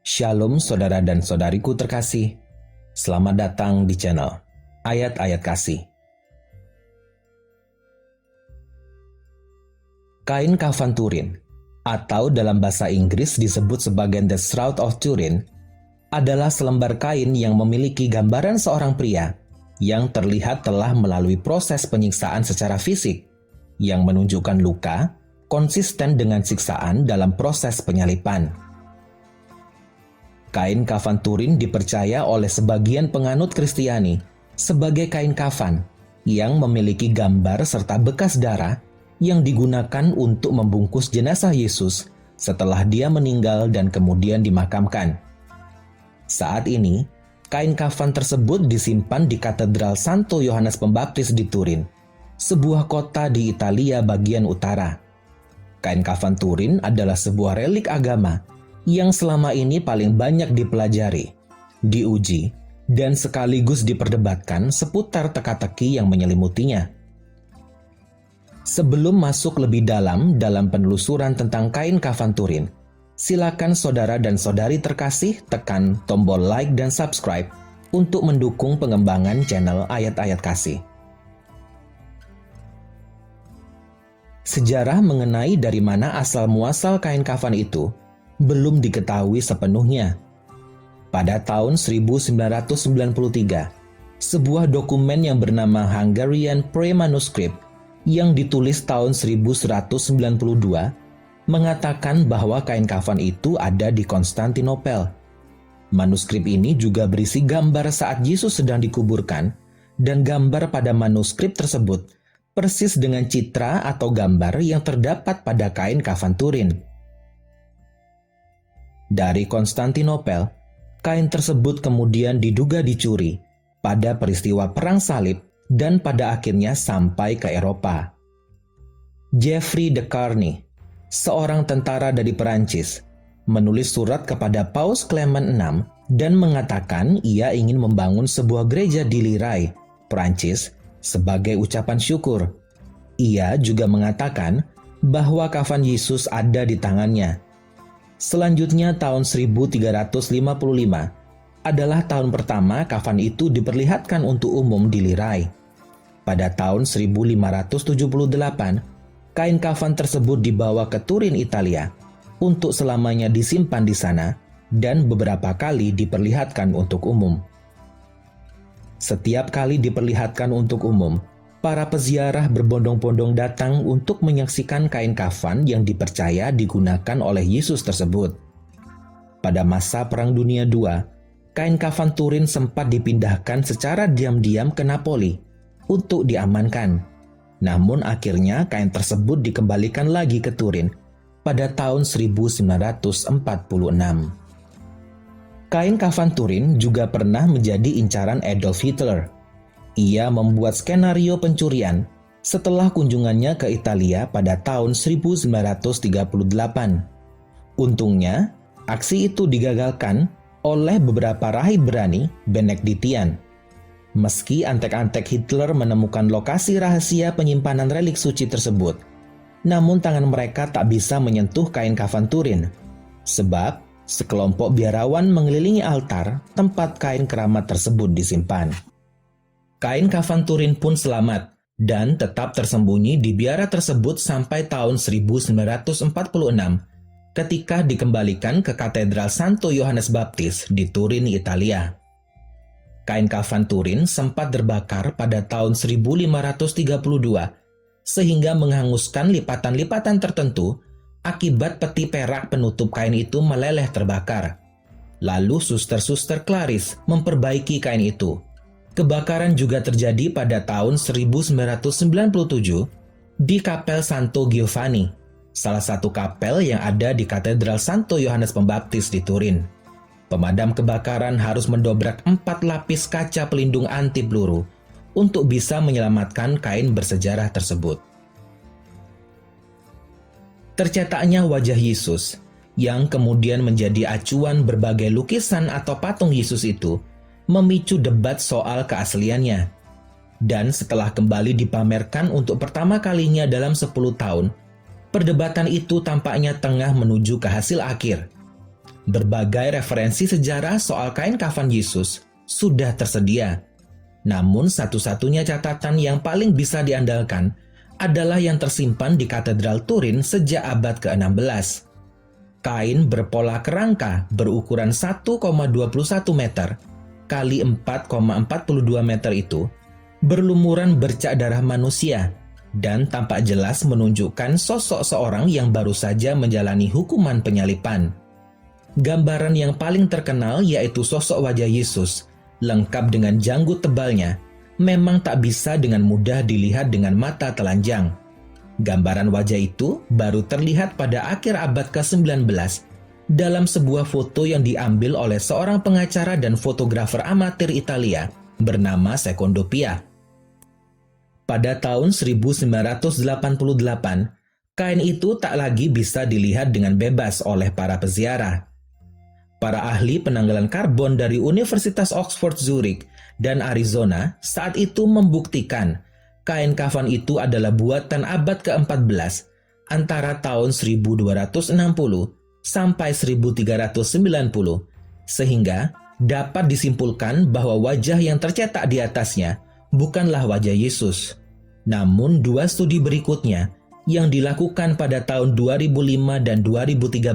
Shalom saudara dan saudariku terkasih. Selamat datang di channel Ayat-Ayat Kasih. Kain kafan Turin, atau dalam bahasa Inggris disebut sebagai The Shroud of Turin, adalah selembar kain yang memiliki gambaran seorang pria yang terlihat telah melalui proses penyiksaan secara fisik yang menunjukkan luka konsisten dengan siksaan dalam proses penyalipan. Kain kafan Turin dipercaya oleh sebagian penganut Kristiani sebagai kain kafan yang memiliki gambar serta bekas darah yang digunakan untuk membungkus jenazah Yesus setelah dia meninggal dan kemudian dimakamkan. Saat ini, kain kafan tersebut disimpan di Katedral Santo Yohanes Pembaptis di Turin, sebuah kota di Italia bagian utara. Kain kafan Turin adalah sebuah relik agama yang selama ini paling banyak dipelajari, diuji, dan sekaligus diperdebatkan seputar teka-teki yang menyelimutinya. Sebelum masuk lebih dalam penelusuran tentang kain kafan Turin, silakan saudara dan saudari terkasih tekan tombol like dan subscribe untuk mendukung pengembangan channel Ayat-Ayat Kasih. Sejarah mengenai dari mana asal-muasal kain kafan itu belum diketahui sepenuhnya. Pada tahun 1993, sebuah dokumen yang bernama Hungarian Prayer Manuscript yang ditulis tahun 1192 mengatakan bahwa kain kafan itu ada di Konstantinopel. Manuskrip ini juga berisi gambar saat Yesus sedang dikuburkan, dan gambar pada manuskrip tersebut persis dengan citra atau gambar yang terdapat pada kain kafan Turin. Dari Konstantinopel, kain tersebut kemudian diduga dicuri pada peristiwa Perang Salib dan pada akhirnya sampai ke Eropa. Geoffrey de Charny, seorang tentara dari Perancis, menulis surat kepada Paus Clement VI dan mengatakan ia ingin membangun sebuah gereja di Liraye, Perancis, sebagai ucapan syukur. Ia juga mengatakan bahwa kafan Yesus ada di tangannya. Selanjutnya tahun 1355 adalah tahun pertama kafan itu diperlihatkan untuk umum di Liraye. Pada tahun 1578, kain kafan tersebut dibawa ke Turin, Italia, untuk selamanya disimpan di sana dan beberapa kali diperlihatkan untuk umum. Setiap kali diperlihatkan untuk umum, para peziarah berbondong-bondong datang untuk menyaksikan kain kafan yang dipercaya digunakan oleh Yesus tersebut. Pada masa Perang Dunia II, kain kafan Turin sempat dipindahkan secara diam-diam ke Napoli untuk diamankan. Namun akhirnya kain tersebut dikembalikan lagi ke Turin pada tahun 1946. Kain kafan Turin juga pernah menjadi incaran Adolf Hitler. Ia membuat skenario pencurian setelah kunjungannya ke Italia pada tahun 1938. Untungnya, aksi itu digagalkan oleh beberapa rahib berani Benediktian. Meski antek-antek Hitler menemukan lokasi rahasia penyimpanan relik suci tersebut, namun tangan mereka tak bisa menyentuh kain kafan Turin, sebab sekelompok biarawan mengelilingi altar tempat kain keramat tersebut disimpan. Kain kafan Turin pun selamat dan tetap tersembunyi di biara tersebut sampai tahun 1946 ketika dikembalikan ke Katedral Santo Yohanes Baptis di Turin, Italia. Kain kafan Turin sempat terbakar pada tahun 1532 sehingga menghanguskan lipatan-lipatan tertentu akibat peti perak penutup kain itu meleleh terbakar. Lalu suster-suster Claris memperbaiki kain itu. Kebakaran juga terjadi pada tahun 1997 di Kapel Santo Giovanni, salah satu kapel yang ada di Katedral Santo Yohanes Pembaptis di Turin. Pemadam kebakaran harus mendobrak 4 lapis kaca pelindung anti peluru untuk bisa menyelamatkan kain bersejarah tersebut. Tercetaknya wajah Yesus, yang kemudian menjadi acuan berbagai lukisan atau patung Yesus itu, memicu debat soal keasliannya. Dan setelah kembali dipamerkan untuk pertama kalinya dalam 10 tahun, perdebatan itu tampaknya tengah menuju ke hasil akhir. Berbagai referensi sejarah soal kain kafan Yesus sudah tersedia. Namun satu-satunya catatan yang paling bisa diandalkan adalah yang tersimpan di Katedral Turin sejak abad ke-16. Kain berpola kerangka berukuran 1,21 meter kali 4,42 meter itu berlumuran bercak darah manusia dan tampak jelas menunjukkan sosok seorang yang baru saja menjalani hukuman penyalipan. Gambaran yang paling terkenal yaitu sosok wajah Yesus, lengkap dengan janggut tebalnya, memang tak bisa dengan mudah dilihat dengan mata telanjang. Gambaran wajah itu baru terlihat pada akhir abad ke-19 dalam sebuah foto yang diambil oleh seorang pengacara dan fotografer amatir Italia bernama Secondo Pia. Pada tahun 1988, kain itu tak lagi bisa dilihat dengan bebas oleh para peziarah. Para ahli penanggalan karbon dari Universitas Oxford Zurich dan Arizona saat itu membuktikan kain kafan itu adalah buatan abad ke-14 antara tahun 1260 sampai 1390, sehingga dapat disimpulkan bahwa wajah yang tercetak di atasnya bukanlah wajah Yesus. Namun dua studi berikutnya yang dilakukan pada tahun 2005 dan 2013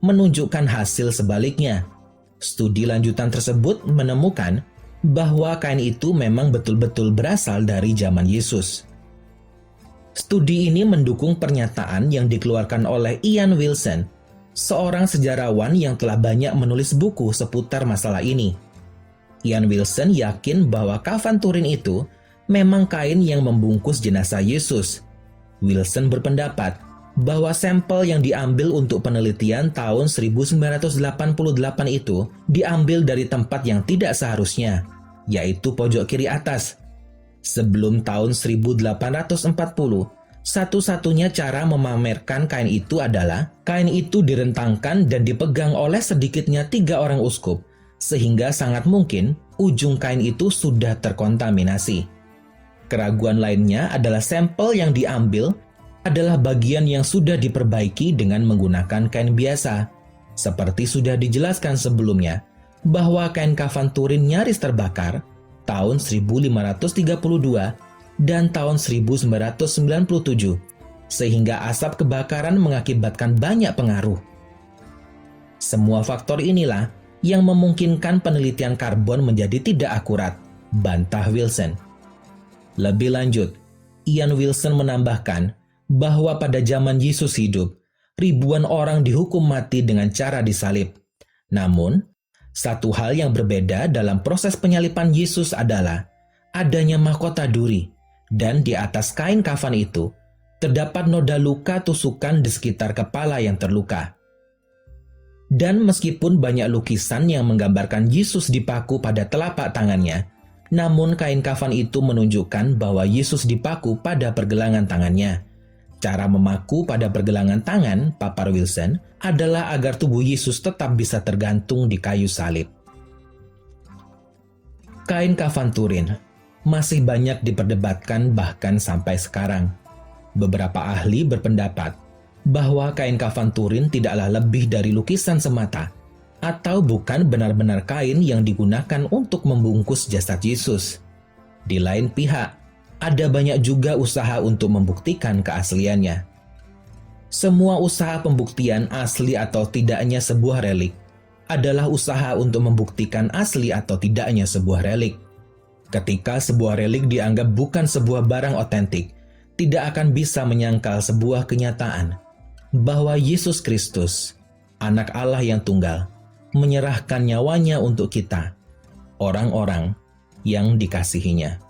menunjukkan hasil sebaliknya. Studi lanjutan tersebut menemukan bahwa kain itu memang betul-betul berasal dari zaman Yesus. Studi ini mendukung pernyataan yang dikeluarkan oleh Ian Wilson, seorang sejarawan yang telah banyak menulis buku seputar masalah ini. Ian Wilson yakin bahwa kafan Turin itu memang kain yang membungkus jenazah Yesus. Wilson berpendapat bahwa sampel yang diambil untuk penelitian tahun 1988 itu diambil dari tempat yang tidak seharusnya, yaitu pojok kiri atas. Sebelum tahun 1840, satu-satunya cara memamerkan kain itu adalah kain itu direntangkan dan dipegang oleh sedikitnya 3 orang uskup, sehingga sangat mungkin ujung kain itu sudah terkontaminasi. Keraguan lainnya adalah sampel yang diambil adalah bagian yang sudah diperbaiki dengan menggunakan kain biasa. Seperti sudah dijelaskan sebelumnya, bahwa kain kafan Turin nyaris terbakar tahun 1532 dan tahun 1997, sehingga asap kebakaran mengakibatkan banyak pengaruh. Semua faktor inilah yang memungkinkan penelitian karbon menjadi tidak akurat, bantah Wilson. Lebih lanjut, Ian Wilson menambahkan bahwa pada zaman Yesus hidup, ribuan orang dihukum mati dengan cara disalib. Namun, satu hal yang berbeda dalam proses penyalipan Yesus adalah adanya mahkota duri, dan di atas kain kafan itu terdapat noda luka tusukan di sekitar kepala yang terluka. Dan meskipun banyak lukisan yang menggambarkan Yesus dipaku pada telapak tangannya, namun kain kafan itu menunjukkan bahwa Yesus dipaku pada pergelangan tangannya. Cara memaku pada pergelangan tangan, papar Wilson, adalah agar tubuh Yesus tetap bisa tergantung di kayu salib. Kain kafan Turin masih banyak diperdebatkan bahkan sampai sekarang. Beberapa ahli berpendapat bahwa kain kafan Turin tidaklah lebih dari lukisan semata, atau bukan benar-benar kain yang digunakan untuk membungkus jasad Yesus. Di lain pihak, ada banyak juga usaha untuk membuktikan keasliannya. Semua usaha pembuktian asli atau tidaknya sebuah relik adalah usaha untuk membuktikan asli atau tidaknya sebuah relik. Ketika sebuah relik dianggap bukan sebuah barang otentik, tidak akan bisa menyangkal sebuah kenyataan bahwa Yesus Kristus, Anak Allah yang tunggal, menyerahkan nyawanya untuk kita, orang-orang yang dikasihinya.